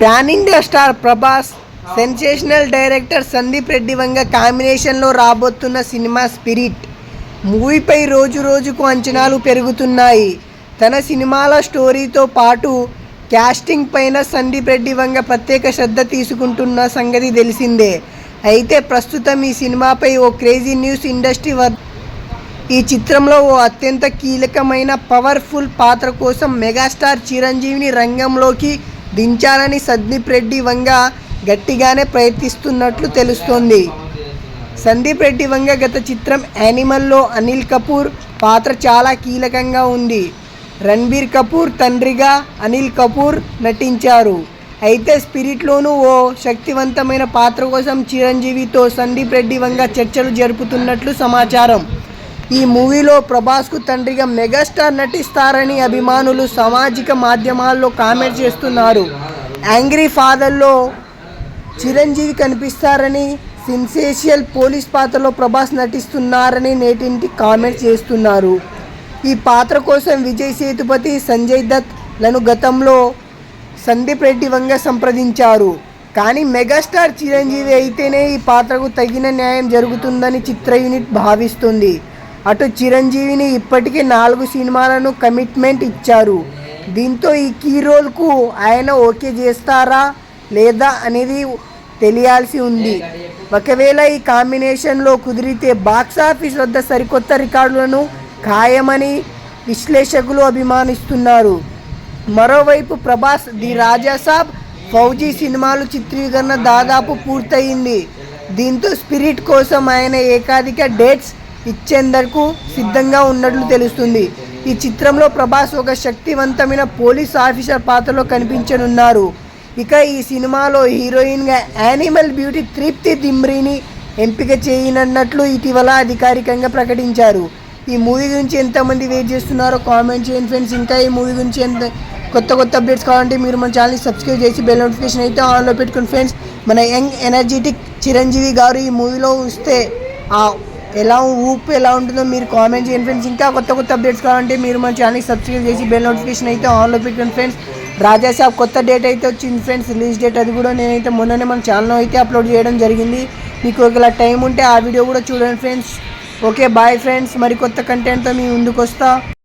Pan India star Prabhas, sensational director Sandeep Reddy Vanga కాంబినేషన్లో రాబోతున్న cinema spirit మూవీపై రోజు రోజుకు అంచనాలు పెరుగుతున్నాయి. తన సినిమాల స్టోరీతో పాటు క్యాస్టింగ్ పైన సందీప్ రెడ్డి వంగ ప్రత్యేక శ్రద్ధ తీసుకుంటున్న సంగతి తెలిసిందే. అయితే ప్రస్తుతం ఈ సినిమాపై ఓ క్రేజీ న్యూస్ ఇండస్ట్రీ ఈ చిత్రంలో ఓ అత్యంత కీలకమైన పవర్ఫుల్ పాత్ర కోసం మెగాస్టార్ చిరంజీవిని రంగంలోకి దించాలని సందీప్ రెడ్డి వంగ గట్టిగానే ప్రయత్నిస్తున్నట్లు తెలుస్తోంది. సందీప్ రెడ్డి వంగ గత చిత్రం యానిమల్లో అనిల్ కపూర్ పాత్ర చాలా కీలకంగా ఉంది. రణబీర్ కపూర్ తండ్రిగా అనిల్ కపూర్ నటించారు. అయితే స్పిరిట్లోనూ ఓ శక్తివంతమైన పాత్ర కోసం చిరంజీవితో సందీప్ రెడ్డి వంగ చర్చలు జరుపుతున్నట్లు సమాచారం. ఈ మూవీలో ప్రభాస్కు తండ్రిగా మెగాస్టార్ నటిస్తారని అభిమానులు సామాజిక మాధ్యమాల్లో కామెంట్ చేస్తున్నారు. యాంగ్రీ ఫాదర్లో చిరంజీవి కనిపిస్తారని, సెన్సేషనల్ పోలీస్ పాత్రలో ప్రభాస్ నటిస్తున్నారని నేటింటి కామెంట్ చేస్తున్నారు. ఈ పాత్ర కోసం విజయ్ సేతుపతి, సంజయ్ దత్ లను గతంలో సందీప్ రెడ్డి వంగ సంప్రదించారు. కానీ మెగాస్టార్ చిరంజీవి అయితేనే ఈ పాత్రకు తగిన న్యాయం జరుగుతుందని చిత్ర యూనిట్ భావిస్తుంది. అటు చిరంజీవిని ఇప్పటికే 4 సినిమాలను కమిట్మెంట్ ఇచ్చారు. దీంతో ఈ కీ రోల్కు ఆయన ఓకే చేస్తారా లేదా అనేది తెలియాల్సి ఉంది. ఒకవేళ ఈ కాంబినేషన్లో కుదిరితే బాక్సాఫీస్ వద్ద సరికొత్త రికార్డులను ఖాయమని విశ్లేషకులు అభిమానిస్తున్నారు. మరోవైపు ప్రభాస్ ది రాజాసాబ్, ఫౌజీ సినిమాలు చిత్రీకరణ దాదాపు పూర్తయింది. దీంతో స్పిరిట్ కోసం ఆయన ఏకాధిక డేట్స్ ఇచ్చేందుకు సిద్ధంగా ఉన్నట్లు తెలుస్తుంది. ఈ చిత్రంలో ప్రభాస్ ఒక శక్తివంతమైన పోలీస్ ఆఫీసర్ పాత్రలో కనిపించనున్నారు. ఇక ఈ సినిమాలో హీరోయిన్గా యానిమల్ బ్యూటీ తృప్తి దిమ్రీని ఎంపిక చేయనున్నట్లు ఇటీవల అధికారికంగా ప్రకటించారు. ఈ మూవీ గురించి ఎంతమంది వెయిట్ చేస్తున్నారో కామెంట్ చేయండి ఫ్రెండ్స్. ఇంకా ఈ మూవీ గురించి కొత్త అప్డేట్స్ కావాలంటే మీరు మన ఛానల్ని సబ్స్క్రైబ్ చేసి బెల్ నోటిఫికేషన్ అయితే ఆన్లో పెట్టుకోండి ఫ్రెండ్స్. మన యంగ్ ఎనర్జెటిక్ చిరంజీవి గారు ఈ మూవీలో వస్తే ఊపు ఎలా ఉంటుందో మీరు కామెంట్ చేయండి ఫ్రెండ్స్. ఇంకా కొత్త అప్డేట్స్ కావాలంటే మీరు మన ఛానల్ని సబ్స్క్రైబ్ చేసి బెల్ నోటిఫికేషన్ అయితే ఆన్లో పెట్టుకోండి ఫ్రెండ్స్. రాజాసాబ్ కొత్త డేట్ అయితే వచ్చింది ఫ్రెండ్స్, రిలీజ్ డేట్. అది కూడా నేనైతే మొన్ననే మన ఛానల్లో అయితే అప్లోడ్ చేయడం జరిగింది. మీకు ఒకవేళ టైం ఉంటే ఆ వీడియో కూడా చూడండి ఫ్రెండ్స్. ఓకే బాయ్ ఫ్రెండ్స్, మరి కొత్త కంటెంట్తో మీ ముందుకు వస్తా.